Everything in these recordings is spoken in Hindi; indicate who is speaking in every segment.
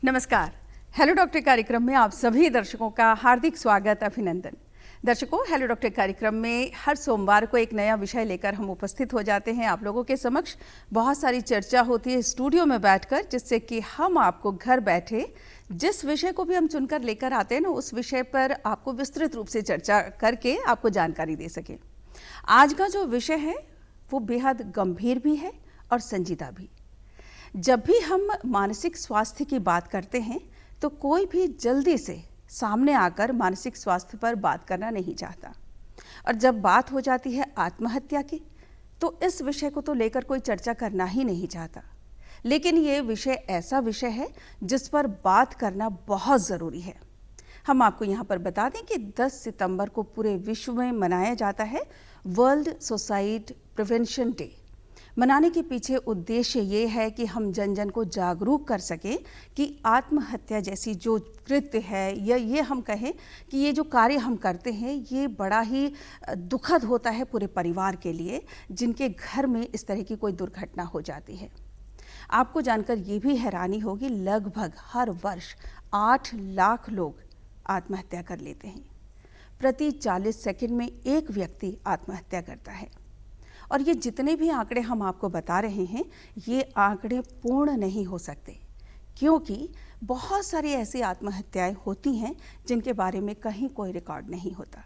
Speaker 1: नमस्कार। हेलो डॉक्टर कार्यक्रम में आप सभी दर्शकों का हार्दिक स्वागत, अभिनंदन। दर्शकों, हेलो डॉक्टर कार्यक्रम में हर सोमवार को एक नया विषय लेकर हम उपस्थित हो जाते हैं आप लोगों के समक्ष। बहुत सारी चर्चा होती है स्टूडियो में बैठकर, जिससे कि हम आपको घर बैठे जिस विषय को भी हम चुनकर लेकर आते हैं ना, उस विषय पर आपको विस्तृत रूप से चर्चा करके आपको जानकारी दे सकें। आज का जो विषय है वो बेहद गंभीर भी है और संजीदा भी। जब भी हम मानसिक स्वास्थ्य की बात करते हैं तो कोई भी जल्दी से सामने आकर मानसिक स्वास्थ्य पर बात करना नहीं चाहता, और जब बात हो जाती है आत्महत्या की तो इस विषय को तो लेकर कोई चर्चा करना ही नहीं चाहता। लेकिन ये विषय ऐसा विषय है जिस पर बात करना बहुत ज़रूरी है। हम आपको यहाँ पर बता दें कि 10 सितंबर को पूरे विश्व में मनाया जाता है वर्ल्ड सुसाइड प्रिवेंशन डे। मनाने के पीछे उद्देश्य ये है कि हम जन जन को जागरूक कर सकें कि आत्महत्या जैसी जो कृत्य है, या ये हम कहें कि ये जो कार्य हम करते हैं ये बड़ा ही दुखद होता है पूरे परिवार के लिए, जिनके घर में इस तरह की कोई दुर्घटना हो जाती है। आपको जानकर ये भी हैरानी होगी, लगभग हर वर्ष 8 लाख लोग आत्महत्या कर लेते हैं। प्रति 40 सेकंड में एक व्यक्ति आत्महत्या करता है। और ये जितने भी आंकड़े हम आपको बता रहे हैं, ये आंकड़े पूर्ण नहीं हो सकते, क्योंकि बहुत सारी ऐसी आत्महत्याएं होती हैं जिनके बारे में कहीं कोई रिकॉर्ड नहीं होता।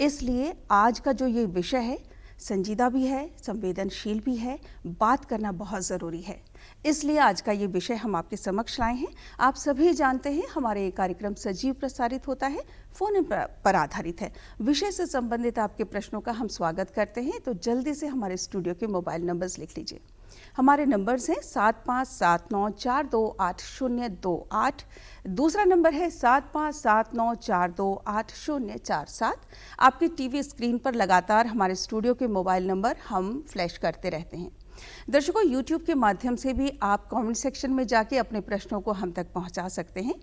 Speaker 1: इसलिए आज का जो ये विषय है संजीदा भी है, संवेदनशील भी है, बात करना बहुत ज़रूरी है। इसलिए आज का ये विषय हम आपके समक्ष लाए हैं। आप सभी जानते हैं हमारे ये कार्यक्रम सजीव प्रसारित होता है, फ़ोन पर आधारित है। विषय से संबंधित आपके प्रश्नों का हम स्वागत करते हैं, तो जल्दी से हमारे स्टूडियो के मोबाइल नंबर्स लिख लीजिए। हमारे नंबर्स हैं 7579428028, दूसरा नंबर है 7579428047। आपकी टीवी स्क्रीन पर लगातार हमारे स्टूडियो के मोबाइल नंबर हम फ्लैश करते रहते हैं। दर्शकों, यूट्यूब के माध्यम से भी आप कमेंट सेक्शन में जाके अपने प्रश्नों को हम तक पहुंचा सकते हैं।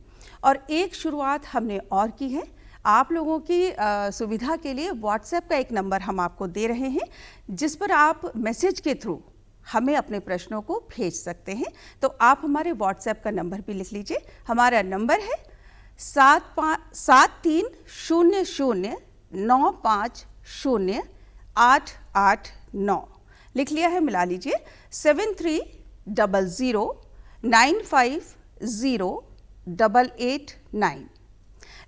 Speaker 1: और एक शुरुआत हमने और की है, आप लोगों की सुविधा के लिए व्हाट्सएप का एक नंबर हम आपको दे रहे हैं, जिस पर आप मैसेज के थ्रू हमें अपने प्रश्नों को भेज सकते हैं। तो आप हमारे व्हाट्सएप का नंबर भी लिख लीजिए। हमारा नंबर है 7300950889। लिख लिया है, मिला लीजिए 7300950889।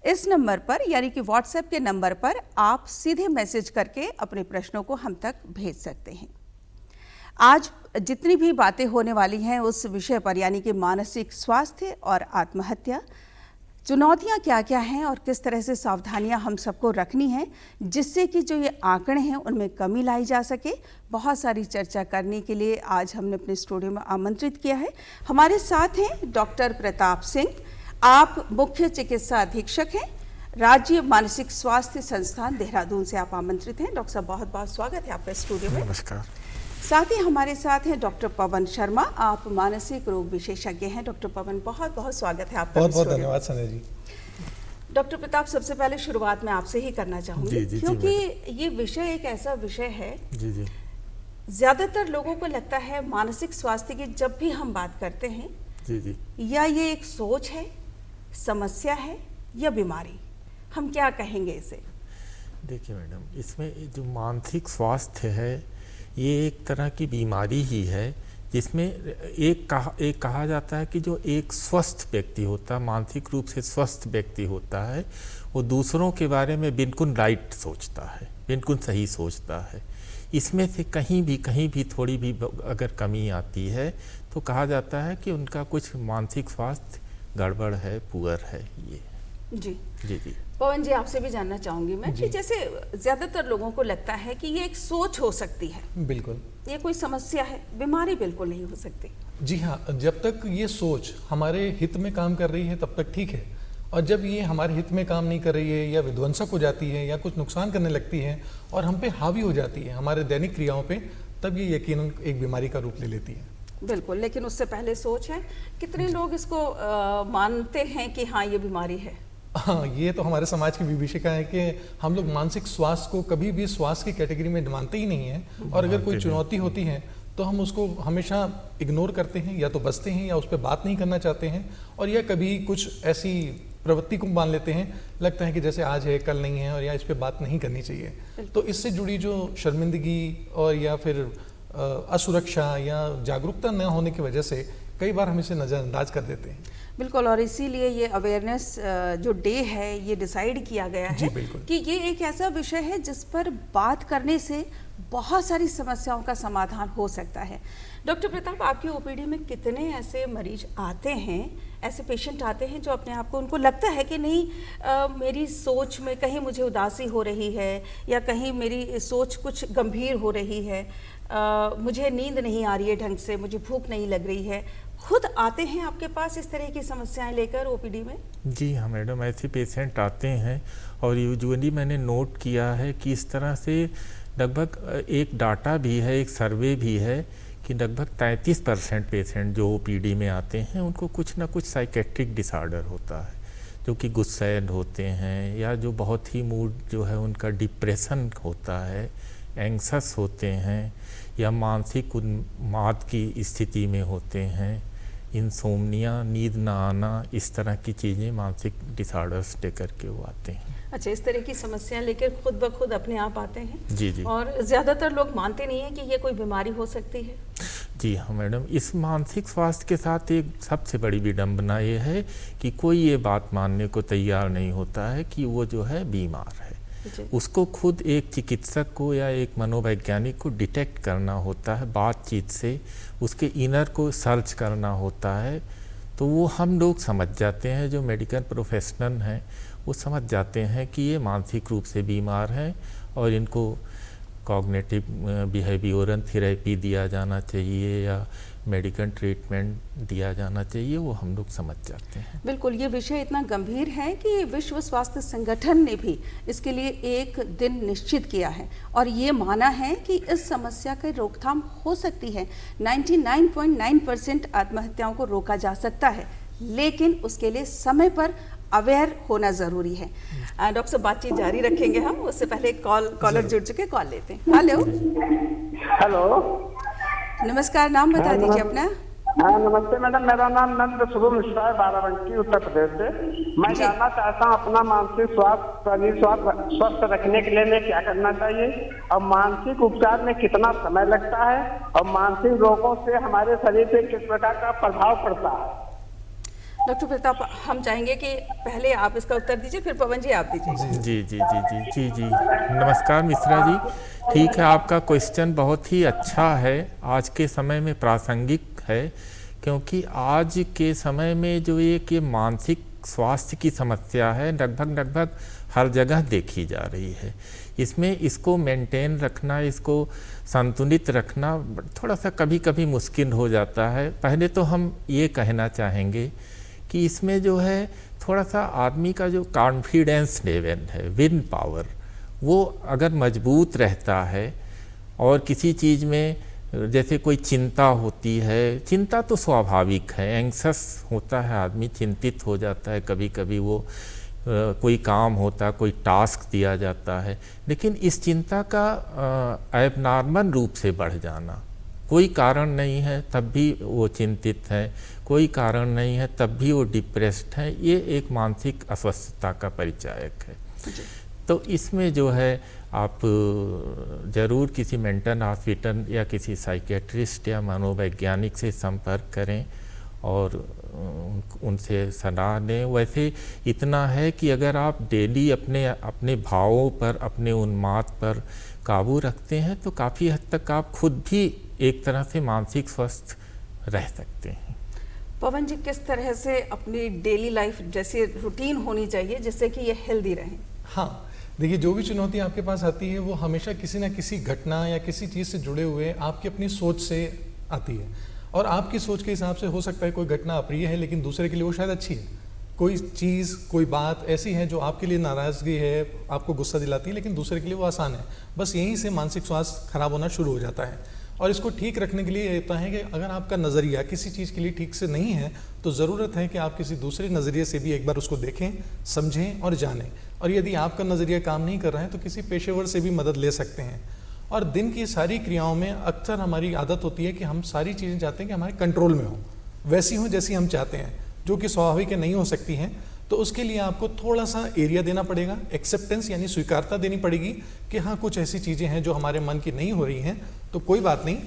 Speaker 1: इस नंबर पर, यानी कि व्हाट्सएप के नंबर पर आप सीधे मैसेज करके अपने प्रश्नों को हम तक भेज सकते हैं। आज जितनी भी बातें होने वाली हैं उस विषय पर, यानी कि मानसिक स्वास्थ्य और आत्महत्या, चुनौतियां क्या क्या हैं और किस तरह से सावधानियां हम सबको रखनी हैं, जिससे कि जो ये आंकड़े हैं उनमें कमी लाई जा सके। बहुत सारी चर्चा करने के लिए आज हमने अपने स्टूडियो में आमंत्रित किया है। हमारे साथ हैं डॉक्टर प्रताप सिंह। आप मुख्य चिकित्सा अधीक्षक हैं, राज्य मानसिक स्वास्थ्य संस्थान देहरादून से आप आमंत्रित हैं। डॉक्टर साहब, बहुत बहुत स्वागत है आपका स्टूडियो में।
Speaker 2: नमस्कार।
Speaker 1: साथ ही हमारे साथ हैं डॉक्टर पवन शर्मा, आप मानसिक रोग विशेषज्ञ हैं। डॉक्टर पवन, बहुत बहुत स्वागत है आपका।
Speaker 3: बहुत बहुत धन्यवाद संजय जी।
Speaker 1: डॉक्टर प्रताप, सबसे पहले शुरुआत मैं आपसे ही करना चाहूँगी, क्योंकि ये विषय एक ऐसा विषय है, ज़्यादातर लोगों को लगता है मानसिक स्वास्थ्य की जब भी हम बात करते हैं, या ये एक सोच है, समस्या है या बीमारी, हम क्या कहेंगे इसे?
Speaker 2: देखिए मैडम, इसमें जो मानसिक स्वास्थ्य है ये एक तरह की बीमारी ही है, जिसमें एक कहा जाता है कि जो एक स्वस्थ व्यक्ति होता है, मानसिक रूप से स्वस्थ व्यक्ति होता है, वो दूसरों के बारे में बिल्कुल राइट सोचता है, बिल्कुल सही सोचता है। इसमें से कहीं भी थोड़ी भी अगर कमी आती है तो कहा जाता है कि उनका कुछ मानसिक स्वास्थ्य गड़बड़ है, पुअर है। ये
Speaker 1: जी
Speaker 2: जी जी
Speaker 1: पवन जी, आपसे भी जानना चाहूंगी मैं कि जैसे ज्यादातर लोगों को लगता है कि ये एक सोच हो सकती है,
Speaker 3: बिल्कुल
Speaker 1: ये कोई समस्या है, बीमारी बिल्कुल नहीं हो सकती।
Speaker 3: जी हाँ, जब तक ये सोच हमारे हित में काम कर रही है तब तक ठीक है, और जब ये हमारे हित में काम नहीं कर रही है या विध्वंसक हो जाती है या कुछ नुकसान करने लगती है और हम पे हावी हो जाती है हमारे दैनिक क्रियाओं पे, तब ये यकीनन एक बीमारी का रूप ले लेती है।
Speaker 1: बिल्कुल, लेकिन उससे पहले सोच है। कितने लोग इसको मानते हैं कि हाँ ये बीमारी है?
Speaker 3: हाँ, ये तो हमारे समाज की विभीषिका है कि हम लोग मानसिक स्वास्थ्य को कभी भी स्वास्थ्य की कैटेगरी में मानते ही नहीं है, और अगर कोई चुनौती होती है तो हम उसको हमेशा इग्नोर करते हैं, या तो बचते हैं, या उस पर बात नहीं करना चाहते हैं, और या कभी कुछ ऐसी प्रवृत्ति को मान लेते हैं, लगता है कि जैसे आज है कल नहीं है, और या इस पे बात नहीं करनी चाहिए। तो इससे जुड़ी जो शर्मिंदगी और या फिर असुरक्षा या जागरूकता न होने की वजह से कई बार हम इसे नज़रअंदाज कर देते हैं।
Speaker 1: बिल्कुल, और इसीलिए ये अवेयरनेस जो डे है ये डिसाइड किया गया है कि ये एक ऐसा विषय है जिस पर बात करने से बहुत सारी समस्याओं का समाधान हो सकता है। डॉक्टर प्रताप, आपकी ओपीडी में कितने ऐसे मरीज आते हैं, ऐसे पेशेंट आते हैं जो अपने आप को, उनको लगता है कि नहीं मेरी सोच में कहीं मुझे उदासी हो रही है, या कहीं मेरी सोच कुछ गंभीर हो रही है, मुझे नींद नहीं आ रही है ढंग से, मुझे भूख नहीं लग रही है, खुद आते हैं आपके पास इस तरह की समस्याएं लेकर ओपीडी में?
Speaker 2: जी हाँ मैडम, ऐसे पेशेंट आते हैं, और यूजुअली मैंने नोट किया है कि इस तरह से लगभग एक डाटा भी है, एक सर्वे भी है कि लगभग 33% पेशेंट जो ओपीडी में आते हैं उनको कुछ ना कुछ साइकेट्रिक डिसऑर्डर होता है, जो कि गुस्सैल होते हैं, या जो बहुत ही मूड जो है उनका डिप्रेशन होता है, एंग्सस होते हैं, या मानसिक उन्माद की स्थिति में होते हैं, इंसोम्निया, नींद ना आना, इस तरह की चीज़ें, मानसिक डिसऑर्डर्स लेकर के वो आते हैं।
Speaker 1: अच्छा, इस तरह की समस्याएं लेकर खुद ब खुद अपने आप आते हैं?
Speaker 2: जी जी।
Speaker 1: और ज़्यादातर लोग मानते नहीं हैं कि ये कोई बीमारी हो सकती है?
Speaker 2: जी हाँ मैडम, इस मानसिक स्वास्थ्य के साथ एक सबसे बड़ी विडंबना ये है कि कोई ये बात मानने को तैयार नहीं होता है कि वो जो है बीमार है। उसको खुद एक चिकित्सक को या एक मनोवैज्ञानिक को डिटेक्ट करना होता है, बातचीत से उसके इनर को सर्च करना होता है। तो वो हम लोग समझ जाते हैं, जो मेडिकल प्रोफेशनल हैं वो समझ जाते हैं कि ये मानसिक रूप से बीमार हैं, और इनको कॉग्निटिव बिहेवियरल थेरेपी दिया जाना चाहिए या मेडिकल ट्रीटमेंट दिया जाना चाहिए, वो हम लोग समझ जाते हैं।
Speaker 1: बिल्कुल, ये विषय इतना गंभीर है कि विश्व स्वास्थ्य संगठन ने भी इसके लिए एक दिन निश्चित किया है, और ये माना है कि इस समस्या की रोकथाम हो सकती है। 99.9% आत्महत्याओं को रोका जा सकता है, लेकिन उसके लिए समय पर अवेयर होना ज़रूरी है। डॉक्टर साहब, बातचीत जारी रखेंगे हम, उससे पहले कॉलर जुड़ चुके, कॉल लेते हैं।
Speaker 4: हेलो,
Speaker 1: नमस्कार, नाम बता दीजिए अपना।
Speaker 4: हाँ नमस्ते मैडम, मेरा नाम नंद शुभम मिश्रा है, बाराबंकी उत्तर प्रदेश से। मैं जानना चाहता हूँ अपना मानसिक स्वास्थ्य स्वस्थ रखने के लिए मैं क्या करना चाहिए, और मानसिक उपचार में कितना समय लगता है, और मानसिक रोगों से हमारे शरीर पे किस प्रकार का प्रभाव पड़ता है।
Speaker 1: डॉक्टर प्रताप, हम चाहेंगे कि पहले आप इसका उत्तर दीजिए, फिर पवन जी आप दीजिए।
Speaker 2: जी जी जी जी जी जी नमस्कार मिश्रा जी, ठीक है, आपका क्वेश्चन बहुत ही अच्छा है, आज के समय में प्रासंगिक है, क्योंकि आज के समय में जो ये मानसिक स्वास्थ्य की समस्या है लगभग हर जगह देखी जा रही है। इसमें इसको मेंटेन रखना, इसको संतुलित रखना थोड़ा सा कभी कभी मुश्किल हो जाता है। पहले तो हम ये कहना चाहेंगे कि इसमें जो है थोड़ा सा आदमी का जो कॉन्फिडेंस लेवल है, विल पावर, वो अगर मजबूत रहता है, और किसी चीज़ में जैसे कोई चिंता होती है, चिंता तो स्वाभाविक है, एंग्सस होता है आदमी, चिंतित हो जाता है, कभी कभी वो कोई काम होता, कोई टास्क दिया जाता है, लेकिन इस चिंता का एबनॉर्मल रूप से बढ़ जाना, कोई कारण नहीं है तब भी वो चिंतित है, कोई कारण नहीं है तब भी वो डिप्रेस्ड है, ये एक मानसिक अस्वस्थता का परिचायक है। तो इसमें जो है आप ज़रूर किसी मेंटल हॉस्पिटल या किसी साइकेट्रिस्ट या मनोवैज्ञानिक से संपर्क करें और उनसे सलाह लें। वैसे इतना है कि अगर आप डेली अपने भावों पर, अपने उन्माद पर काबू रखते हैं तो काफ़ी हद तक आप खुद भी एक तरह से मानसिक स्वस्थ रह सकते हैं।
Speaker 1: पवन जी, किस तरह से अपनी डेली लाइफ जैसे रूटीन होनी चाहिए जिससे कि ये हेल्दी रहें?
Speaker 3: हाँ, देखिए, जो भी चुनौती आपके पास आती है वो हमेशा किसी न किसी घटना या किसी चीज़ से जुड़े हुए आपकी अपनी सोच से आती है, और आपकी सोच के हिसाब से हो सकता है कोई घटना अप्रिय है लेकिन दूसरे के लिए वो शायद अच्छी है। कोई चीज़, कोई बात ऐसी है जो आपके लिए नाराज़गी है, आपको गुस्सा दिलाती है, लेकिन दूसरे के लिए वो आसान है। बस यहीं से मानसिक स्वास्थ्य खराब होना शुरू हो जाता है। और इसको ठीक रखने के लिए ये होता है कि अगर आपका नज़रिया किसी चीज़ के लिए ठीक से नहीं है तो ज़रूरत है कि आप किसी दूसरे नज़रिए से भी एक बार उसको देखें, समझें और जानें। और यदि आपका नज़रिया काम नहीं कर रहा है तो किसी पेशेवर से भी मदद ले सकते हैं। और दिन की सारी क्रियाओं में अक्सर हमारी आदत होती है कि हम सारी चीज़ें चाहते हैं कि हमारे कंट्रोल में हो, वैसी हो जैसी हम चाहते हैं, जो कि स्वाभाविक नहीं हो सकती हैं। तो उसके लिए आपको थोड़ा सा एरिया देना पड़ेगा, एक्सेप्टेंस यानी स्वीकारता देनी पड़ेगी कि हाँ कुछ ऐसी चीज़ें हैं जो हमारे मन की नहीं हो रही हैं, तो कोई बात नहीं,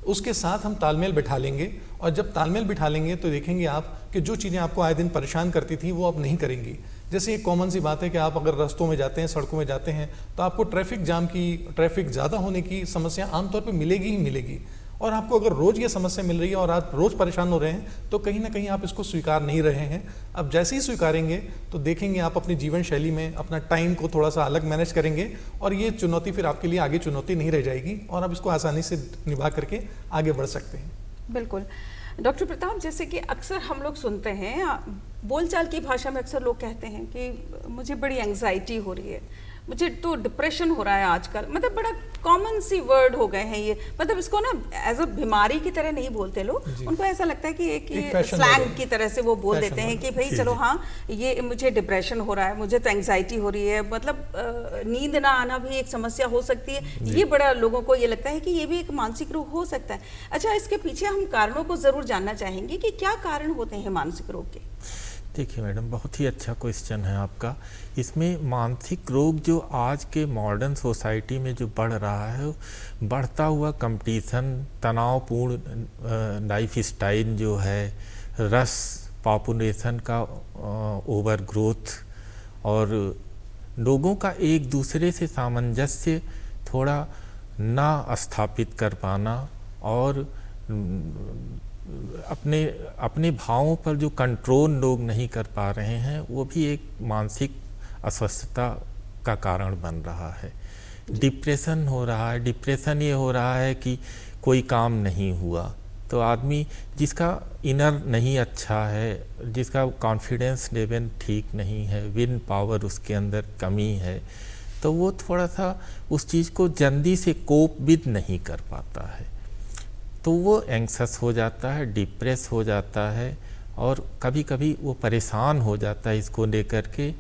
Speaker 3: उसके साथ हम तालमेल बिठा लेंगे। और जब तालमेल बिठा लेंगे तो देखेंगे आप कि जो चीज़ें आपको आए दिन परेशान करती थी वो अब नहीं करेंगी। जैसे एक कॉमन सी बात है कि आप अगर रास्तों में जाते हैं, सड़कों में जाते हैं, तो आपको ट्रैफिक ज़्यादा होने की समस्या आमतौर पर मिलेगी ही मिलेगी। और आपको अगर रोज़ ये समस्या मिल रही है और आप रोज़ परेशान हो रहे हैं तो कहीं ना कहीं आप इसको स्वीकार नहीं रहे हैं। अब जैसे ही स्वीकारेंगे तो देखेंगे आप अपनी जीवन शैली में अपना टाइम को थोड़ा सा अलग मैनेज करेंगे और ये चुनौती फिर आपके लिए आगे चुनौती नहीं रह जाएगी और आप इसको आसानी से निभा करके आगे बढ़ सकते हैं।
Speaker 1: बिल्कुल डॉक्टर प्रताप, जैसे कि अक्सर हम लोग सुनते हैं, बोलचाल की भाषा में अक्सर लोग कहते हैं कि मुझे बड़ी एंग्जाइटी हो रही है, मुझे तो डिप्रेशन हो रहा है आजकल। मतलब बड़ा कॉमन सी वर्ड हो गए हैं ये, मतलब इसको ना एज अ बीमारी की तरह नहीं बोलते लोग, उनको ऐसा लगता है कि एक स्लैंग की तरह से वो बोल देते हैं कि भाई चलो हाँ ये मुझे डिप्रेशन हो रहा है, मुझे तो एंग्जाइटी हो रही है, मतलब नींद ना आना भी एक समस्या हो सकती है। ये बड़ा लोगों को ये लगता है कि ये भी एक मानसिक रोग हो सकता है। अच्छा, इसके पीछे हम कारणों को जरूर जानना चाहेंगे कि क्या कारण होते हैं मानसिक रोग के।
Speaker 2: देखिए मैडम, बहुत ही अच्छा क्वेश्चन है आपका। इसमें मानसिक रोग जो आज के मॉडर्न सोसाइटी में जो बढ़ रहा है, बढ़ता हुआ कंपटीशन, तनावपूर्ण लाइफ स्टाइल जो है, रस, पॉपुलेशन का ओवर ग्रोथ और लोगों का एक दूसरे से सामंजस्य थोड़ा ना स्थापित कर पाना और अपने भावों पर जो कंट्रोल लोग नहीं कर पा रहे हैं, वो भी एक मानसिक अस्वस्थता का कारण बन रहा है। डिप्रेशन हो रहा है। डिप्रेशन ये हो रहा है कि कोई काम नहीं हुआ तो आदमी जिसका इनर नहीं अच्छा है, जिसका कॉन्फिडेंस लेवल ठीक नहीं है, विल पावर उसके अंदर कमी है, तो वो थोड़ा सा उस चीज़ को जल्दी से कोप विद नहीं कर पाता है, तो वो एंक्सस हो जाता है, डिप्रेस हो जाता है और कभी कभी वो परेशान हो जाता है इसको लेकर के।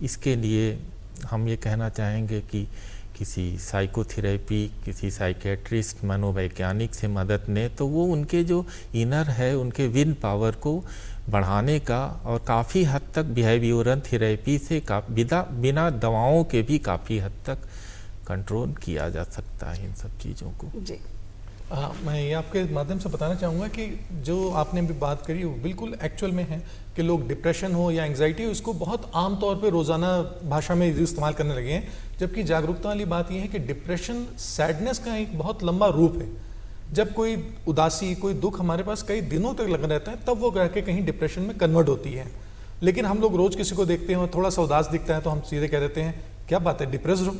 Speaker 2: इसके लिए हम ये कहना चाहेंगे कि किसी साइकोथेरेपी, किसी साइकेट्रिस्ट, मनोवैज्ञानिक से मदद लें तो वो उनके जो इनर है, उनके विल पावर को बढ़ाने का और काफ़ी हद तक बिहेवियरल थेरेपी से बिना दवाओं के भी काफ़ी हद तक कंट्रोल किया जा सकता है इन सब चीज़ों को।
Speaker 1: जी
Speaker 3: मैं ये आपके माध्यम से बताना चाहूँगा कि जो आपने अभी बात करी वो बिल्कुल एक्चुअल में है कि लोग डिप्रेशन हो या एंग्जाइटी हो, इसको बहुत आम तौर पे रोज़ाना भाषा में इस्तेमाल करने लगे हैं, जबकि जागरूकता वाली बात यह है कि डिप्रेशन सैडनेस का एक बहुत लंबा रूप है। जब कोई उदासी, कोई दुख हमारे पास कई दिनों तक लगा रहता है, तब वो जाके कहीं डिप्रेशन में कन्वर्ट होती है। लेकिन हम लोग रोज़ किसी को देखते हैं थोड़ा सा उदास दिखता है तो हम सीधे कह देते हैं क्या बात है, डिप्रेस्ड हो।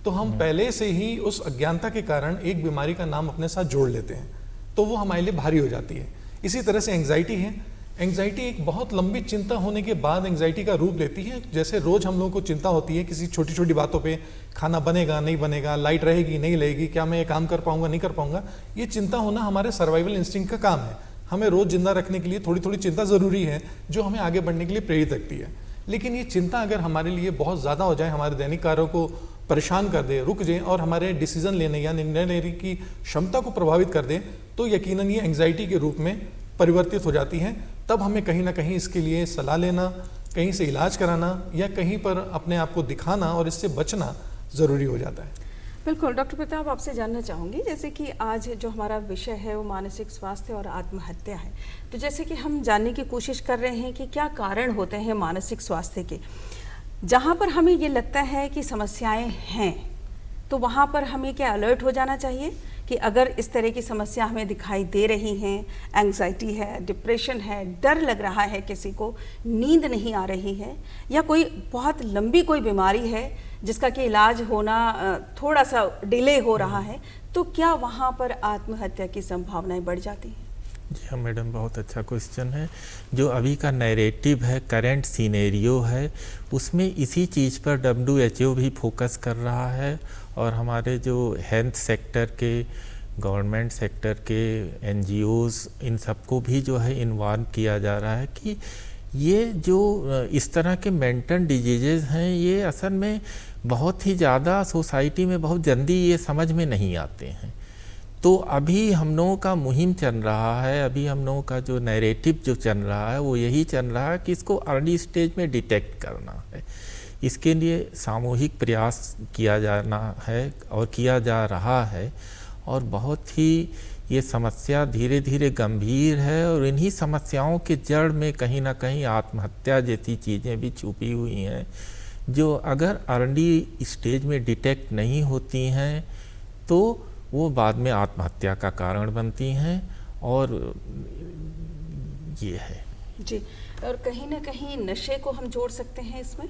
Speaker 3: तो हम पहले से ही उस अज्ञानता के कारण एक बीमारी का नाम अपने साथ जोड़ लेते हैं, तो वो हमारे लिए भारी हो जाती है। इसी तरह से एंग्जाइटी है। एंग्जाइटी एक बहुत लंबी चिंता होने के बाद एंग्जाइटी का रूप लेती है। जैसे रोज हम लोगों को चिंता होती है किसी छोटी छोटी बातों पे, खाना बनेगा नहीं बनेगा, लाइट रहेगी नहीं रहेगी, क्या मैं ये काम कर पाऊंगा नहीं कर पाऊंगा। ये चिंता होना हमारे सर्वाइवल इंस्टिंक्ट का काम है। हमें रोज जिंदा रखने के लिए थोड़ी थोड़ी चिंता जरूरी है, जो हमें आगे बढ़ने के लिए प्रेरित रखती है। लेकिन ये चिंता अगर हमारे लिए बहुत ज़्यादा हो जाए, हमारे दैनिक कार्यों को परेशान कर दे, रुक जाए और हमारे डिसीजन लेने या निर्णय लेने की क्षमता को प्रभावित कर दे, तो यकीनन ये एंग्जाइटी के रूप में परिवर्तित हो जाती है। तब हमें कहीं ना कहीं इसके लिए सलाह लेना, कहीं से इलाज कराना या कहीं पर अपने आप को दिखाना और इससे बचना ज़रूरी हो जाता है।
Speaker 1: बिल्कुल डॉक्टर प्रताप, आपसे जानना चाहूँगी, जैसे कि आज जो हमारा विषय है वो मानसिक स्वास्थ्य और आत्महत्या है, तो जैसे कि हम जानने की कोशिश कर रहे हैं कि क्या कारण होते हैं मानसिक स्वास्थ्य के। जहाँ पर हमें ये लगता है कि समस्याएं हैं, तो वहाँ पर हमें क्या अलर्ट हो जाना चाहिए कि अगर इस तरह की समस्या हमें दिखाई दे रही हैं, एंग्जाइटी है, डिप्रेशन है, डर लग रहा है, किसी को नींद नहीं आ रही है, या कोई बहुत लंबी कोई बीमारी है जिसका कि इलाज होना थोड़ा सा डिले हो रहा है, तो क्या वहाँ पर आत्महत्या की संभावनाएं बढ़ जाती हैं?
Speaker 2: जी हाँ मैडम, बहुत अच्छा क्वेश्चन है। जो अभी का नैरेटिव है, करंट सीनेरियो है, उसमें इसी चीज़ पर WHO भी फोकस कर रहा है और हमारे जो हेल्थ सेक्टर के, गवर्नमेंट सेक्टर के, NGOs, इन सबको भी जो है इन्वॉल्व किया जा रहा है कि ये जो इस तरह के मेंटल डिजीजेज हैं, ये असल में बहुत ही ज़्यादा सोसाइटी में बहुत जल्दी ये समझ में नहीं आते हैं। तो अभी हम लोगों का मुहिम चल रहा है, अभी हम लोगों का जो नैरेटिव जो चल रहा है वो यही चल रहा है कि इसको अर्ली स्टेज में डिटेक्ट करना है। इसके लिए सामूहिक प्रयास किया जाना है और किया जा रहा है, और बहुत ही ये समस्या धीरे धीरे गंभीर है, और इन्हीं समस्याओं के जड़ में कहीं ना कहीं आत्महत्या जैसी चीज़ें भी छुपी हुई हैं, जो अगर अर्ली स्टेज में डिटेक्ट नहीं होती हैं तो वो बाद में आत्महत्या का कारण बनती हैं। और ये है
Speaker 1: जी। और कहीं ना कहीं नशे को हम जोड़ सकते हैं इसमें,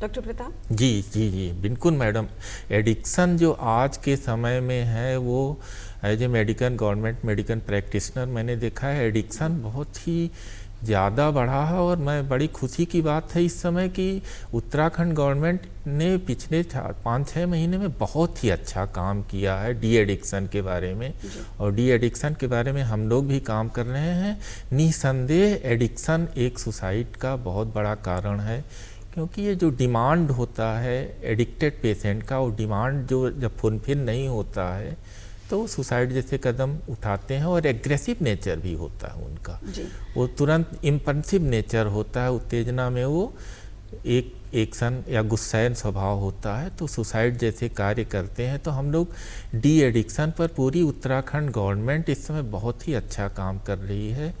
Speaker 1: डॉक्टर प्रताप?
Speaker 2: जी जी जी बिल्कुल मैडम। एडिक्शन जो आज के समय में है, वो as a government medical practitioner मैंने देखा है एडिक्शन बहुत ही ज़्यादा बढ़ा है। और मैं बड़ी खुशी की बात है इस समय कि उत्तराखंड गवर्नमेंट ने पिछले 5-6 महीने में बहुत ही अच्छा काम किया है डी एडिक्शन के बारे में। और डी एडिक्शन के बारे में हम लोग भी काम कर रहे हैं। निसंदेह एडिक्शन एक सुसाइड का बहुत बड़ा कारण है, क्योंकि ये जो डिमांड होता है एडिक्टेड पेशेंट का, वो डिमांड जो जब फुलफिल नहीं होता है तो सुसाइड जैसे कदम उठाते हैं। और एग्रेसिव नेचर भी होता है उनका, वो तुरंत इम्पल्सिव नेचर होता है, उत्तेजना में वो एक एक्शन या गुस्सैल स्वभाव होता है, तो सुसाइड जैसे कार्य करते हैं। तो हम लोग डी एडिक्शन पर पूरी उत्तराखंड गवर्नमेंट इस समय बहुत ही अच्छा काम कर रही है।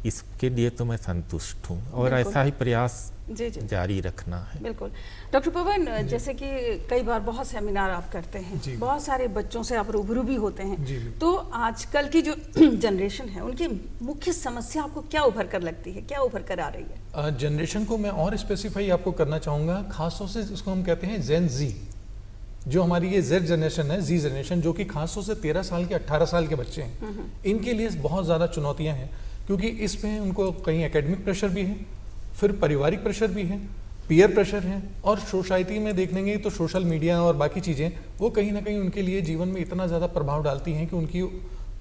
Speaker 2: इसके लिए तो मैं संतुष्ट हूँ, और ऐसा ही प्रयास
Speaker 1: जी जी
Speaker 2: जारी रखना है।
Speaker 1: बिल्कुल। डॉक्टर पवन, जैसे कि कई बार बहुत सेमिनार आप करते हैं, बहुत सारे बच्चों से आप रूबरू भी होते हैं, तो आजकल की जो जनरेशन है उनकी मुख्य समस्या आपको क्या उभर कर लगती है, क्या उभर कर आ रही है?
Speaker 3: जनरेशन को मैं और स्पेसिफाई आपको करना चाहूँगा, खासतौर से उसको हम कहते हैं जेन जी। जो हमारी ये जेड जनरेशन है, जी जनरेशन, जो कि खासतौर से 13 साल के 18 साल के बच्चे हैं, इनके लिए बहुत ज़्यादा चुनौतियाँ हैं, क्योंकि इसमें उनको कहीं एकेडमिक प्रेशर भी है, फिर पारिवारिक प्रेशर भी है, पीयर प्रेशर है, और सोसाइटी में देख लेंगे तो सोशल मीडिया और बाकी चीज़ें वो कहीं ना कहीं उनके लिए जीवन में इतना ज़्यादा प्रभाव डालती हैं कि उनकी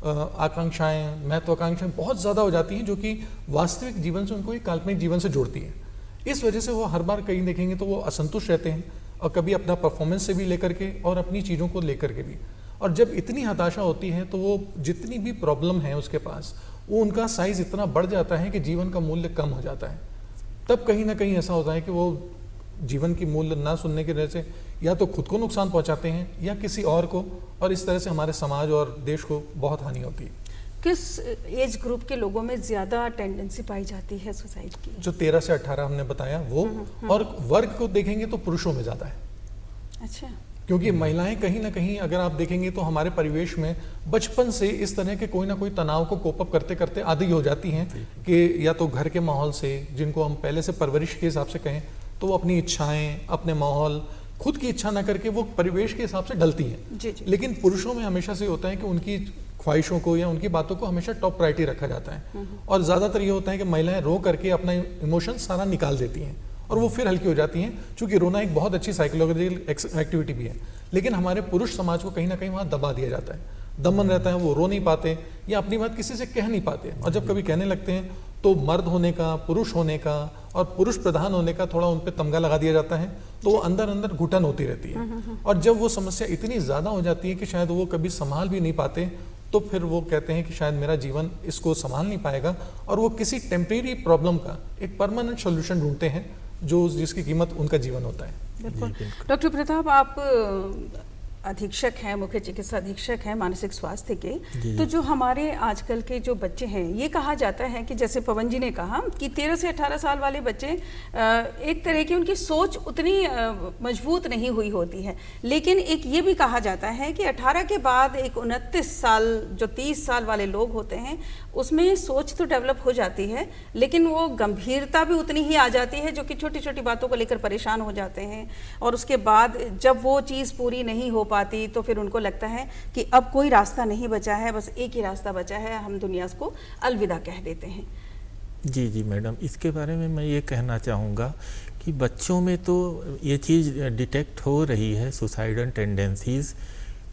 Speaker 3: आकांक्षाएं, महत्वाकांक्षाएं बहुत ज़्यादा हो जाती हैं, जो कि वास्तविक जीवन से उनको एक काल्पनिक जीवन से जोड़ती हैं। इस वजह से वो हर बार कहीं देखेंगे तो वो असंतुष्ट रहते हैं, और कभी अपना परफॉर्मेंस से भी लेकर के और अपनी चीज़ों को लेकर के भी। और जब इतनी हताशा होती है तो वो जितनी भी प्रॉब्लम है उसके पास, वो उनका साइज इतना बढ़ जाता है कि जीवन का मूल्य कम हो जाता है। तब कहीं ना कहीं ऐसा होता है कि वो जीवन की मूल्य ना सुनने की वजह से या तो खुद को नुकसान पहुंचाते हैं या किसी और को, और इस तरह से हमारे समाज और देश को बहुत हानि होती है।
Speaker 1: किस एज ग्रुप के लोगों में ज़्यादा टेंडेंसी पाई जाती है सुसाइड की?
Speaker 3: जो 13 से 18 हमने बताया वो, और वर्ग को देखेंगे तो पुरुषों में ज़्यादा है।
Speaker 1: अच्छा।
Speaker 3: क्योंकि महिलाएं कहीं ना कहीं अगर आप देखेंगे तो हमारे परिवेश में बचपन से इस तरह के कोई ना कोई तनाव को कोप अप करते करते आदी हो जाती हैं, कि या तो घर के माहौल से, जिनको हम पहले से परवरिश के हिसाब से कहें, तो वो अपनी इच्छाएं, अपने माहौल, खुद की इच्छा ना करके वो परिवेश के हिसाब से ढलती हैं। लेकिन पुरुषों में हमेशा से होता है कि उनकी ख्वाहिशों को या उनकी बातों को हमेशा टॉप प्रायोरिटी रखा जाता है, और ज़्यादातर ये होता है कि महिलाएं रो करके अपना इमोशन सारा निकाल देती हैं, और वो फिर हल्की हो जाती हैं, क्योंकि रोना एक बहुत अच्छी साइकोलॉजिकल एक्टिविटी भी है। लेकिन हमारे पुरुष समाज को कहीं ना कहीं वहाँ दबा दिया जाता है, दमन रहता है, वो रो नहीं पाते या अपनी बात किसी से कह नहीं पाते, और जब कभी कहने लगते हैं तो मर्द होने का, पुरुष होने का और पुरुष प्रधान होने का थोड़ा उन पर तमगा लगा दिया जाता है, तो वो अंदर अंदर घुटन होती रहती है। और जब वो समस्या इतनी ज़्यादा हो जाती है कि शायद वो कभी संभाल भी नहीं पाते, तो फिर वो कहते हैं कि शायद मेरा जीवन इसको संभाल नहीं पाएगा, और वो किसी टेम्परेरी प्रॉब्लम का एक परमानेंट सोल्यूशन ढूंढते हैं, जो जिसकी कीमत उनका जीवन होता है।
Speaker 1: बिल्कुल। डॉक्टर प्रताप, आप अधीक्षक हैं, मुख्य चिकित्सा अधीक्षक हैं मानसिक स्वास्थ्य के, तो जो हमारे आजकल के जो बच्चे हैं, ये कहा जाता है कि जैसे पवन जी ने कहा कि 13 से 18 साल वाले बच्चे एक तरह की उनकी सोच उतनी मजबूत नहीं हुई होती है, लेकिन एक ये भी कहा जाता है कि 18 के बाद एक 29 साल जो 30 साल वाले लोग होते हैं, उसमें सोच तो डेवलप हो जाती है, लेकिन वो गंभीरता भी उतनी ही आ जाती है, जो कि छोटी छोटी बातों को लेकर परेशान हो जाते हैं, और उसके बाद जब वो चीज़ पूरी नहीं हो पाती तो फिर उनको लगता है कि अब कोई रास्ता नहीं बचा है, बस एक ही रास्ता बचा है, हम दुनिया को अलविदा कह देते हैं।
Speaker 2: जी जी मैडम, इसके बारे में मैं ये कहना चाहूँगा कि बच्चों में तो ये चीज़ डिटेक्ट हो रही है, सुसाइडल टेंडेंसीज़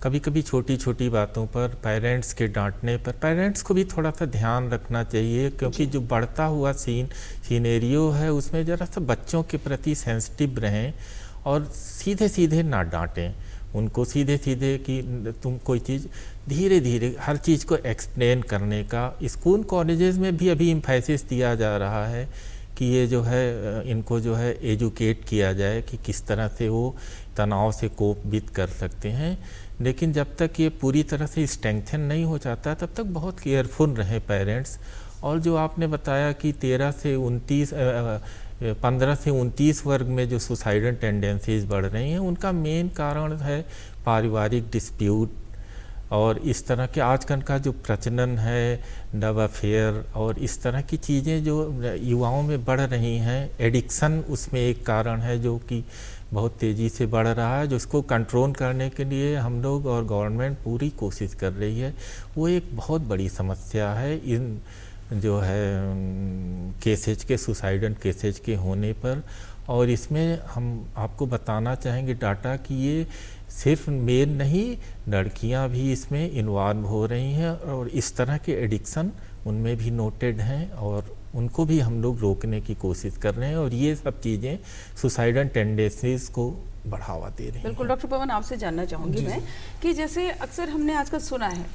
Speaker 2: कभी कभी छोटी छोटी बातों पर पेरेंट्स के डांटने पर पेरेंट्स को भी थोड़ा सा ध्यान रखना चाहिए, क्योंकि जो बढ़ता हुआ सीनेरियो है उसमें ज़रा सा बच्चों के प्रति सेंसिटिव रहें और सीधे सीधे ना डांटें उनको, सीधे सीधे कि तुम कोई चीज़ धीरे धीरे हर चीज़ को एक्सप्लेन करने का। स्कूल कॉलेजेस में भी अभी एम्फेसिस दिया जा रहा है कि ये जो है इनको जो है एजुकेट किया जाए कि किस तरह से वो तनाव से कोप विद कर सकते हैं, लेकिन जब तक ये पूरी तरह से स्ट्रेंथन नहीं हो जाता तब तक बहुत केयरफुल रहे पेरेंट्स। और जो आपने बताया कि 15 से 29 वर्ग में जो सुसाइडल टेंडेंसीज बढ़ रही हैं, उनका मेन कारण है पारिवारिक डिस्प्यूट और इस तरह के आजकल का जो प्रचलन है लव अफेयर और इस तरह की चीज़ें जो युवाओं में बढ़ रही हैं। एडिक्शन उसमें एक कारण है जो कि बहुत तेज़ी से बढ़ रहा है, जिसको कंट्रोल करने के लिए हम लोग और गवर्नमेंट पूरी कोशिश कर रही है। वो एक बहुत बड़ी समस्या है इन जो है केसेज के, सुसाइडल केसेज के होने पर। और इसमें हम आपको बताना चाहेंगे डाटा कि ये सिर्फ मेल नहीं, लड़कियां भी इसमें इन्वॉल्व हो रही हैं और इस तरह के एडिक्शन उनमें भी नोटेड हैं और उनको भी हम लोग रोकने की कोशिश कर रहे हैं और ये सब चीज़ें सुसाइडल टेंडेंसीज को बढ़ावा दे रही हैं।
Speaker 1: बिल्कुल डॉक्टर पवन, आपसे जानना चाहूँगी मैं कि जैसे अक्सर हमने आजकल सुना है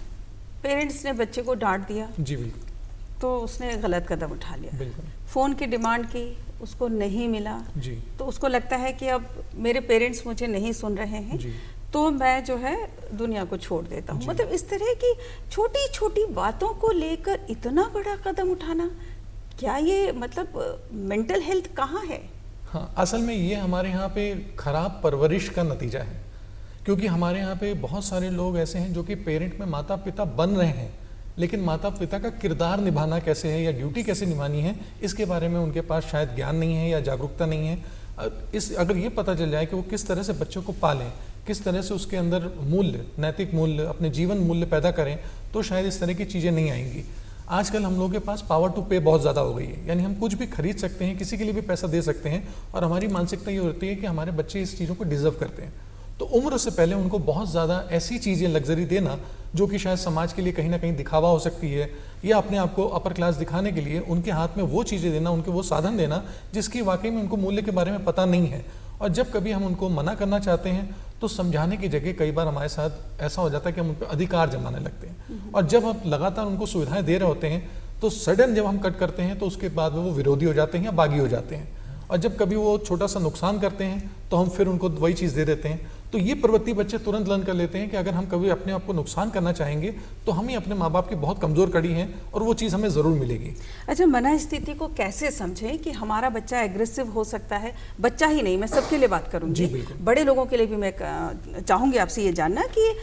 Speaker 1: पेरेंट्स ने बच्चे को डांट दिया,
Speaker 3: जी बिल्कुल,
Speaker 1: तो उसने गलत कदम उठा लिया,
Speaker 3: बिल्कुल,
Speaker 1: फ़ोन की डिमांड की, उसको नहीं मिला,
Speaker 3: जी,
Speaker 1: तो उसको लगता है कि अब मेरे पेरेंट्स मुझे नहीं सुन रहे हैं,
Speaker 3: जी,
Speaker 1: तो मैं जो है दुनिया को छोड़ देता हूँ। मतलब इस तरह की छोटी छोटी बातों को लेकर इतना बड़ा कदम उठाना, क्या ये मतलब मेंटल हेल्थ कहाँ है?
Speaker 3: हाँ, असल में ये हमारे यहाँ पे खराब परवरिश का नतीजा है, क्योंकि हमारे यहाँ पे बहुत सारे लोग ऐसे हैं जो कि पेरेंट में माता पिता बन रहे हैं, लेकिन माता पिता का किरदार निभाना कैसे है या ड्यूटी कैसे निभानी है, इसके बारे में उनके पास शायद ज्ञान नहीं है या जागरूकता नहीं है। अगर ये पता चल जाए कि वो किस तरह से बच्चों को पालें, किस तरह से उसके अंदर मूल्य, नैतिक मूल्य, अपने जीवन मूल्य पैदा करें, तो शायद इस तरह की चीज़ें नहीं आएंगी। आजकल हम लोगों के पास पावर टू पे बहुत ज़्यादा हो गई है, यानी हम कुछ भी खरीद सकते हैं, किसी के लिए भी पैसा दे सकते हैं और हमारी मानसिकता ये होती है कि हमारे बच्चे इस चीज़ों को डिजर्व करते हैं। तो उम्र से पहले उनको बहुत ज़्यादा ऐसी चीज़ें लग्जरी देना जो कि शायद समाज के लिए कहीं ना कहीं दिखावा हो सकती है या अपने आप को अपर क्लास दिखाने के लिए उनके हाथ में वो चीज़ें देना, उनके वो साधन देना जिसकी वाकई में उनको मूल्य के बारे में पता नहीं है। और जब कभी हम उनको मना करना चाहते हैं तो समझाने की जगह कई बार हमारे साथ ऐसा हो जाता है कि हम उन पर अधिकार जमाने लगते हैं। और जब हम लगातार उनको सुविधाएं दे रहे होते हैं तो सडन जब हम कट करते हैं तो उसके बाद वो विरोधी हो जाते हैं या बागी हो जाते हैं। और जब कभी वो छोटा सा नुकसान करते हैं तो हम फिर उनको वही चीज़ दे देते हैं। तो ये प्रवृत्ति बच्चे तुरंत लर्न कर लेते हैं कि अगर हम कभी अपने आप को नुकसान करना चाहेंगे तो हम ही अपने माँ बाप की बहुत कमज़ोर कड़ी हैं और वो चीज़ हमें ज़रूर मिलेगी।
Speaker 1: अच्छा, मना स्थिति को कैसे समझें कि हमारा बच्चा एग्रेसिव हो सकता है? बच्चा ही नहीं, मैं सबके लिए बात करूंगी, बड़े लोगों के लिए भी मैं चाहूँगी आपसे ये जानना कि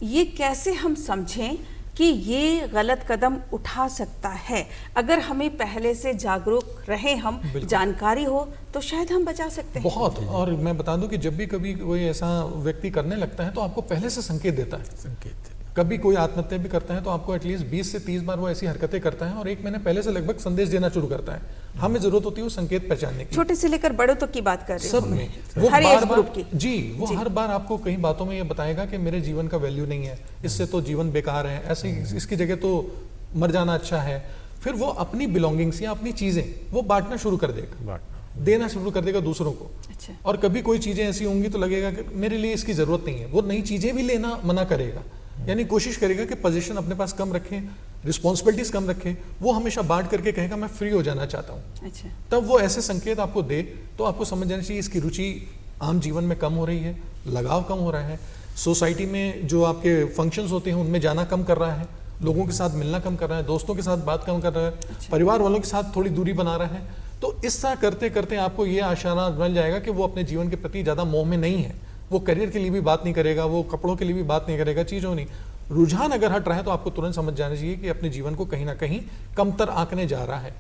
Speaker 1: ये कैसे हम समझें कि ये गलत कदम उठा सकता है। अगर हमें पहले से जागरूक रहे, हम जानकारी हो तो शायद हम बचा सकते हैं
Speaker 3: बहुत। और मैं बता दूं कि जब भी कभी कोई ऐसा व्यक्ति करने लगता है तो आपको पहले से संकेत देता है।
Speaker 2: संकेत
Speaker 3: कभी कोई आत्महत्या भी करता है तो आपको एटलीस्ट 20 से 30 बार वो ऐसी हरकतें करता है और 1 महीने पहले से लगभग संदेश देना शुरू करता है। हमें जरूरत होती है वो संकेत पहचानने की।
Speaker 1: छोटे से लेकर बड़ों तक की बात कर रहे
Speaker 3: सब में वो
Speaker 1: हर एज ग्रुप की।
Speaker 3: जी, वो हर बार आपको कई बातों में ये बताएगा कि मेरे जीवन का वैल्यू नहीं है, इससे तो जीवन बेकार है, ऐसे इसकी जगह तो मर जाना अच्छा है। फिर वो अपनी बिलोंगिंग्स या अपनी चीजें वो बांटना शुरू कर देगा, देना शुरू कर देगा दूसरों को।
Speaker 1: अच्छा।
Speaker 3: और कभी कोई चीजें ऐसी होंगी तो लगेगा कि मेरे लिए इसकी जरूरत नहीं है, वो नई चीजें भी लेना मना करेगा, यानी कोशिश करेगा कि पोजीशन अपने पास कम रखें, रिस्पॉन्सिबिलिटीज कम रखें। वो हमेशा बांट करके कहेगा मैं फ्री हो जाना चाहता हूँ।
Speaker 1: अच्छा।
Speaker 3: तब वो ऐसे संकेत आपको दे तो आपको समझ जाना चाहिए इसकी रुचि आम जीवन में कम हो रही है, लगाव कम हो रहा है, सोसाइटी में जो आपके फंक्शंस होते हैं उनमें जाना कम कर रहा है, लोगों के साथ मिलना कम कर रहा है, दोस्तों के साथ बात कम कर रहा है, परिवार वालों के साथ थोड़ी दूरी बना रहा है। तो इस तरह करते करते आपको ये आशाना मिल जाएगा कि वो अपने जीवन के प्रति ज़्यादा मोह में नहीं है, वो करियर के लिए भी बात नहीं करेगा, वो कपड़ों के लिए भी बात नहीं करेगा, चीज़ों नहीं। रुझान अगर हट रहा है तो आपको तुरंत समझ जाना चाहिए कि अपने जीवन को कहीं ना कहीं कमतर आंकने जा रहा है।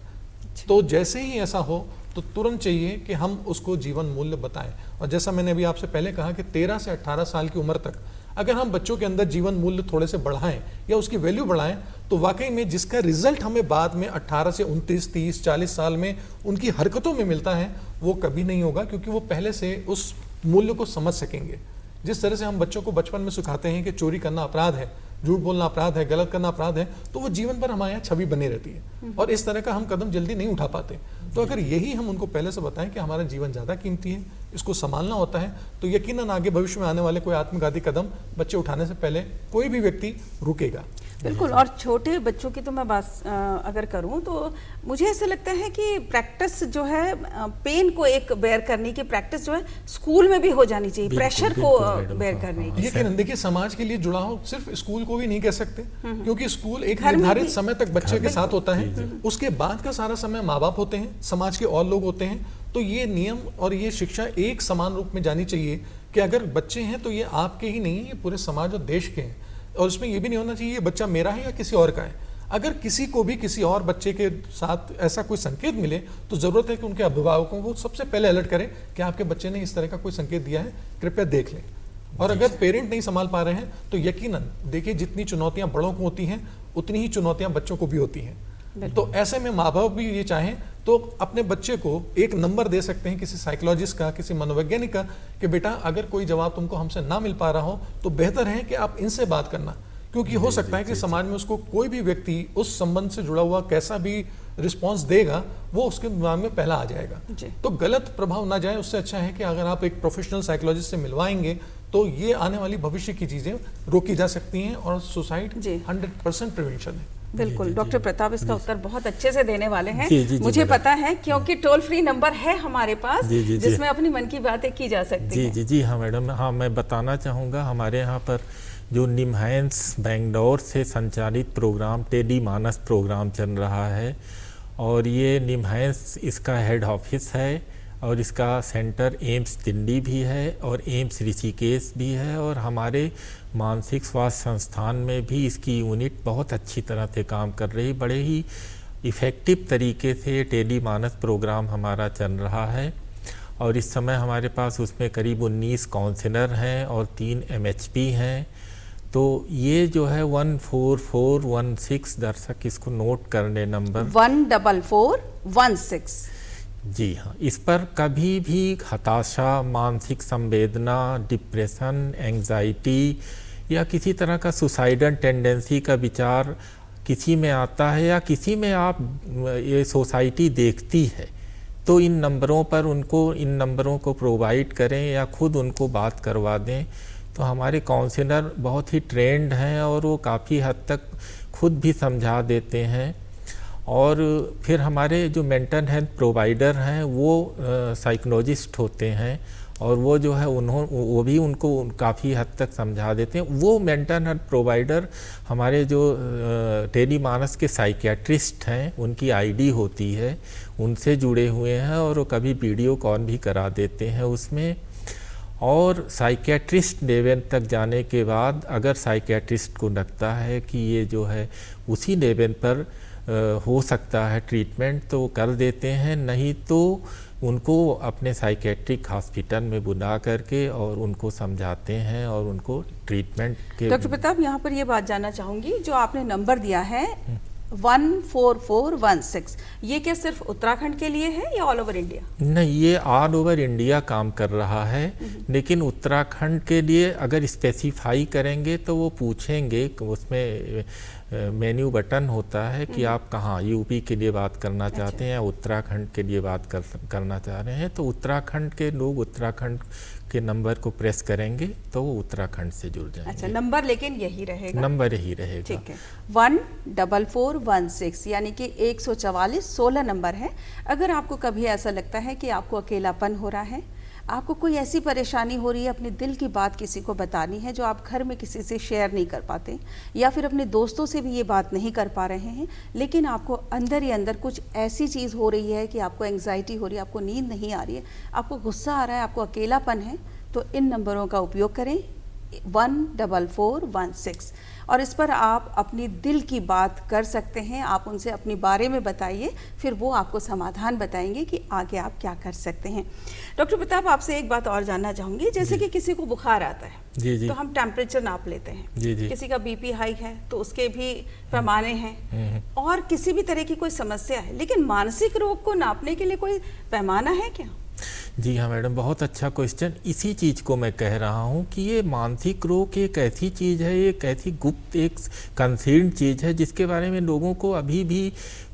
Speaker 3: तो जैसे ही ऐसा हो तो तुरंत चाहिए कि हम उसको जीवन मूल्य बताएं। और जैसा मैंने अभी आपसे पहले कहा कि 13 से 18 साल की उम्र तक अगर हम बच्चों के अंदर जीवन मूल्य थोड़े से बढ़ाएं या उसकी वैल्यू बढ़ाएं तो वाकई में जिसका रिजल्ट हमें बाद में 18 से 29, 30, 40 साल में उनकी हरकतों में मिलता है वो कभी नहीं होगा, क्योंकि वो पहले से उस मूल्य को समझ सकेंगे। जिस तरह से हम बच्चों को बचपन में सिखाते हैं कि चोरी करना अपराध है, झूठ बोलना अपराध है, गलत करना अपराध है, तो वो जीवन भर हमारे यहाँ छवि बनी रहती है और इस तरह का हम कदम जल्दी नहीं उठा पाते। तो अगर यही हम उनको पहले से बताएं कि हमारा जीवन ज़्यादा कीमती है, इसको संभालना होता है, तो यकीनन आगे भविष्य में आने वाले कोई आत्मघाती कदम बच्चे उठाने से पहले कोई भी व्यक्ति रुकेगा।
Speaker 1: बिल्कुल। और छोटे बच्चों की तो मैं बात अगर करूं तो मुझे ऐसा लगता है कि प्रैक्टिस जो है पेन को एक बेयर करने की प्रैक्टिस जो है स्कूल में भी हो जानी चाहिए, प्रेशर को बेयर करने की।
Speaker 3: लेकिन देखिए समाज के लिए जुड़ाव सिर्फ स्कूल को भी नहीं कह सकते, क्योंकि स्कूल एक निर्धारित समय तक बच्चे के साथ होता है, उसके बाद का सारा समय माँ बाप होते हैं, समाज के और लोग होते हैं। तो ये नियम और ये शिक्षा एक समान रूप में जानी चाहिए कि अगर बच्चे हैं तो ये आपके ही नहीं, ये पूरे समाज और देश के हैं। और इसमें ये भी नहीं होना चाहिए ये बच्चा मेरा है या किसी और का है। अगर किसी को भी किसी और बच्चे के साथ ऐसा कोई संकेत मिले तो जरूरत है कि उनके अभिभावकों को सबसे पहले अलर्ट करें कि आपके बच्चे ने इस तरह का कोई संकेत दिया है, कृपया देख लें। और अगर पेरेंट नहीं संभाल पा रहे हैं तो यकीनन देखिए जितनी चुनौतियां बड़ों को होती हैं उतनी ही चुनौतियां बच्चों को भी होती हैं। तो ऐसे में माँ बाप भी ये चाहें तो अपने बच्चे को एक नंबर दे सकते हैं किसी साइकोलॉजिस्ट का, किसी मनोवैज्ञानिक का, कि बेटा अगर कोई जवाब तुमको हमसे ना मिल पा रहा हो तो बेहतर है कि आप इनसे बात करना, क्योंकि हो सकता है कि समाज में उसको कोई भी व्यक्ति उस संबंध से जुड़ा हुआ कैसा भी रिस्पॉन्स देगा वो उसके दिमाग में पहला आ जाएगा। तो गलत प्रभाव ना जाए, उससे अच्छा है कि अगर आप एक प्रोफेशनल साइकोलॉजिस्ट से मिलवाएंगे तो ये आने वाली भविष्य की चीजें रोकी जा सकती हैं और सुसाइड 100% प्रिवेंशन है।
Speaker 1: बिल्कुल। डॉक्टर प्रताप इसका उत्तर बहुत अच्छे से देने वाले हैं। मुझे
Speaker 2: मैडम।
Speaker 1: पता है क्योंकि टोल फ्री नंबर है हमारे पास जिसमें अपनी मन की बातें की जा सकती है।
Speaker 2: जी हाँ मैडम। हाँ, मैं बताना चाहूँगा हमारे यहाँ पर जो निमहैंस बेंगलोर से संचालित प्रोग्राम टेडी मानस प्रोग्राम चल रहा है और ये निमहैंस इसका हेड ऑफिस है और इसका सेंटर एम्स दिल्ली भी है और एम्स ऋषिकेश भी है और हमारे मानसिक स्वास्थ्य संस्थान में भी इसकी यूनिट बहुत अच्छी तरह से काम कर रही। बड़े ही इफ़ेक्टिव तरीके से टेली मानस प्रोग्राम हमारा चल रहा है और इस समय हमारे पास उसमें करीब 19 काउंसलर हैं और 3 MHP हैं। तो ये जो है 14416 दर्शक इसको नोट कर ले नंबर
Speaker 1: 14416।
Speaker 2: जी हाँ, इस पर कभी भी हताशा, मानसिक संवेदना, डिप्रेशन, एंग्जाइटी या किसी तरह का सुसाइडल टेंडेंसी का विचार किसी में आता है या किसी में आप ये सोसाइटी देखती है तो इन नंबरों को प्रोवाइड करें या खुद उनको बात करवा दें। तो हमारे काउंसलर बहुत ही ट्रेंड हैं और वो काफ़ी हद तक खुद भी समझा देते हैं। और फिर हमारे जो मेंटल हेल्थ प्रोवाइडर हैं वो साइकोलॉजिस्ट होते हैं और वो जो है वो भी उनको काफ़ी हद तक समझा देते हैं। वो मेंटल हेल्थ प्रोवाइडर हमारे जो टेली मानस के साइकियाट्रिस्ट हैं उनकी ID होती है, उनसे जुड़े हुए हैं और वो कभी वीडियो कॉल भी करा देते हैं उसमें। और साइकियाट्रिस्ट लेवल तक जाने के बाद अगर साइकियाट्रिस्ट को लगता है कि ये जो है उसी लेवल पर हो सकता है ट्रीटमेंट तो कर देते हैं, नहीं तो उनको अपने साइकेट्रिक हॉस्पिटल में बुला करके और उनको समझाते हैं और उनको ट्रीटमेंट के।
Speaker 1: डॉक्टर प्रताप यहाँ पर ये बात जानना चाहूँगी, जो आपने नंबर दिया है 14416, ये क्या सिर्फ उत्तराखंड के लिए है या ऑल ओवर इंडिया?
Speaker 2: नहीं, ये ऑल ओवर इंडिया काम कर रहा है, लेकिन उत्तराखंड के लिए अगर स्पेसिफाई करेंगे तो वो पूछेंगे, उसमें मेन्यू बटन होता है कि आप कहाँ यूपी के लिए बात करना चाहते हैं या उत्तराखंड के लिए बात करना चाह रहे हैं। तो उत्तराखंड के लोग उत्तराखंड के नंबर को प्रेस करेंगे तो वो उत्तराखंड से जुड़ जाएंगे।
Speaker 1: अच्छा, नंबर लेकिन यही रहेगा?
Speaker 2: नंबर यही रहेगा।
Speaker 1: ठीक है, 14416 यानी कि 14416 नंबर है। अगर आपको कभी ऐसा लगता है कि आपको अकेलापन हो रहा है, आपको कोई ऐसी परेशानी हो रही है, अपने दिल की बात किसी को बतानी है जो आप घर में किसी से शेयर नहीं कर पाते, या फिर अपने दोस्तों से भी ये बात नहीं कर पा रहे हैं, लेकिन आपको अंदर ही अंदर कुछ ऐसी चीज़ हो रही है कि आपको एंग्जाइटी हो रही है, आपको नींद नहीं आ रही है, आपको गुस्सा आ रहा है, आपको अकेलापन है, तो इन नंबरों का उपयोग करें 14416 और इस पर आप अपनी दिल की बात कर सकते हैं। आप उनसे अपने बारे में बताइए, फिर वो आपको समाधान बताएंगे कि आगे आप क्या कर सकते हैं। डॉक्टर प्रताप, आपसे एक बात और जानना चाहूँगी, जैसे कि किसी को बुखार आता है
Speaker 2: जी।
Speaker 1: तो हम टेम्परेचर नाप लेते हैं
Speaker 2: जी।
Speaker 1: किसी का BP हाई है तो उसके भी पैमाने हैं, और किसी भी तरह की कोई समस्या है, लेकिन मानसिक रोग को नापने के लिए कोई पैमाना है क्या?
Speaker 2: जी हाँ मैडम, बहुत अच्छा क्वेश्चन। इसी चीज़ को मैं कह रहा हूँ कि ये मानसिक रोग एक ऐसी चीज़ है, एक ऐसी गुप्त, एक कंसील्ड चीज़ है जिसके बारे में लोगों को अभी भी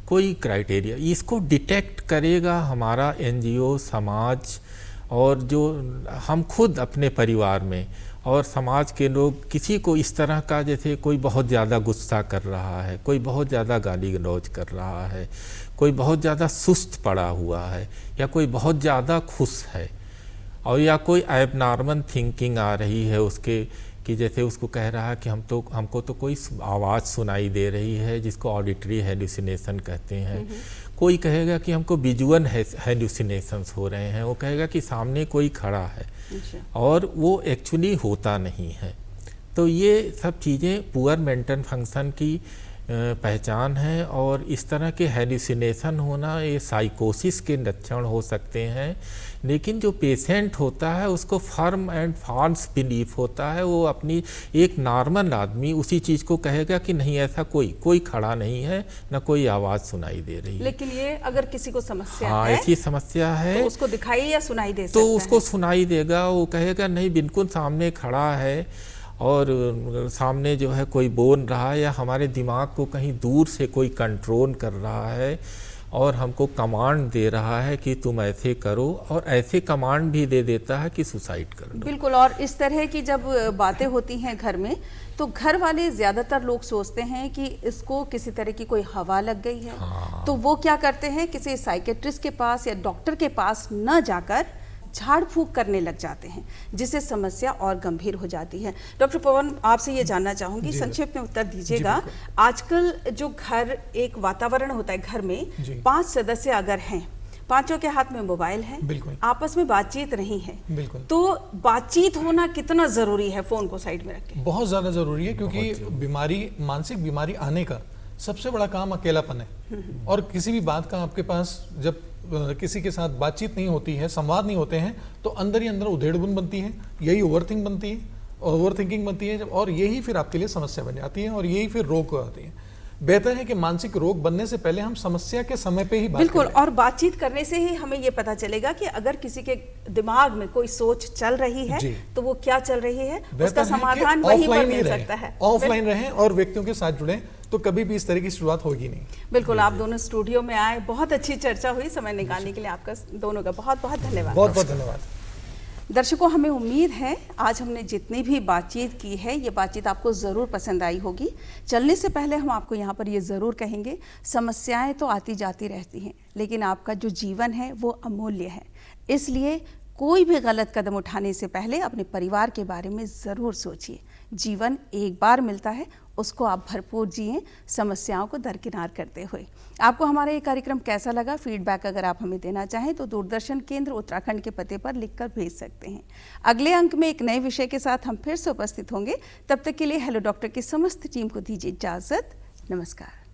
Speaker 2: कोई क्राइटेरिया, इसको डिटेक्ट करेगा हमारा एनजीओ, समाज, और जो हम खुद अपने परिवार में और समाज के लोग किसी को इस तरह का, जैसे कोई बहुत ज़्यादा गुस्सा कर रहा है, कोई बहुत ज़्यादा गाली गलौज कर रहा है, कोई बहुत ज़्यादा सुस्त पड़ा हुआ है, या कोई बहुत ज़्यादा खुश है, और या कोई एबनॉर्मल थिंकिंग आ रही है उसके, कि जैसे उसको कह रहा है कि हमको तो कोई आवाज़ सुनाई दे रही है, जिसको ऑडिटरी हेलुसिनेशन कहते हैं। कोई कहेगा कि हमको विजुअल हेलुसिनेशंस हो रहे हैं, वो कहेगा कि सामने कोई खड़ा है और वो एक्चुअली होता नहीं है। तो ये सब चीज़ें पुअर मेंटल फंक्शन की पहचान है, और इस तरह के हेलुसिनेशन होना ये साइकोसिस के लक्षण हो सकते हैं। लेकिन जो पेशेंट होता है उसको फर्म एंड फॉल्स बिलीफ होता है, वो अपनी, एक नॉर्मल आदमी उसी चीज़ को कहेगा कि नहीं, ऐसा कोई खड़ा नहीं है, ना कोई आवाज़ सुनाई दे रही है।
Speaker 1: लेकिन ये अगर किसी को समस्या
Speaker 2: हाँ,
Speaker 1: है,
Speaker 2: ऐसी समस्या है,
Speaker 1: तो उसको दिखाई या सुनाई दे सकता
Speaker 2: तो
Speaker 1: है?
Speaker 2: उसको सुनाई देगा, वो कहेगा नहीं, बिल्कुल सामने खड़ा है, और सामने जो है कोई बोल रहा है, या हमारे दिमाग को कहीं दूर से कोई कंट्रोल कर रहा है और हमको कमांड दे रहा है कि तुम ऐसे करो, और ऐसे कमांड भी दे देता है कि सुसाइड कर लो।
Speaker 1: बिल्कुल। और इस तरह की जब बातें होती हैं घर में, तो घर वाले ज़्यादातर लोग सोचते हैं कि इसको किसी तरह की कोई हवा लग गई है।
Speaker 2: हाँ।
Speaker 1: तो वो क्या करते हैं, किसी साइकेट्रिस्ट के पास या डॉक्टर के पास न जाकर झाड़ फूंक करने लग जाते हैं, जिससे समस्या और गंभीर हो जाती है। डॉक्टर पवन, आपसे ये जानना चाहूंगी, संक्षेप में उत्तर दीजिएगा। आजकल जो घर, एक वातावरण होता है घर में, 5 सदस्य अगर हैं, पांचों के हाथ में मोबाइल है, आपस में बातचीत नहीं है, तो बातचीत होना कितना जरूरी है फोन को साइड में रख के?
Speaker 3: बहुत ज्यादा जरूरी है, क्योंकि बीमारी, मानसिक बीमारी आने का सबसे बड़ा काम अकेलापन है। और किसी भी बात का आपके पास, जब किसी के साथ बातचीत नहीं होती है, संवाद नहीं होते हैं, तो अंदर ही अंदर उधेड़बुन बनती है, यही ओवरथिंकिंग बनती है, और यही फिर आपके लिए समस्या बन जाती है, और यही फिर रोग आती है। बेहतर है कि मानसिक रोग बनने से पहले हम समस्या के समय पे ही बात
Speaker 1: बिल्कुल, और बातचीत करने से ही हमें ये पता चलेगा कि अगर किसी के दिमाग में कोई सोच चल रही है तो वो क्या चल रही है, उसका समाधान वहीं पर मिल सकता है।
Speaker 3: ऑफलाइन रहें और व्यक्तियों के साथ जुड़ें, तो कभी भी इस तरह की शुरुआत होगी नहीं।
Speaker 1: बिल्कुल, आप दोनों स्टूडियो में आए, बहुत अच्छी चर्चा हुई, समय निकालने के लिए आपका दोनों का बहुत बहुत धन्यवाद।
Speaker 3: बहुत बहुत धन्यवाद।
Speaker 1: दर्शकों, हमें उम्मीद है आज हमने जितनी भी बातचीत की है, ये बातचीत आपको ज़रूर पसंद आई होगी। चलने से पहले हम आपको यहाँ पर ये ज़रूर कहेंगे, समस्याएं तो आती जाती रहती हैं, लेकिन आपका जो जीवन है वो अमूल्य है। इसलिए कोई भी गलत कदम उठाने से पहले अपने परिवार के बारे में ज़रूर सोचिए। जीवन एक बार मिलता है, उसको आप भरपूर जिएं, समस्याओं को दरकिनार करते हुए। आपको हमारा ये कार्यक्रम कैसा लगा? फीडबैक अगर आप हमें देना चाहें तो दूरदर्शन केंद्र उत्तराखंड के पते पर लिखकर भेज सकते हैं। अगले अंक में एक नए विषय के साथ हम फिर से उपस्थित होंगे। तब तक के लिए हेलो डॉक्टर की समस्त टीम को दीजिए इजाज़त। नमस्कार।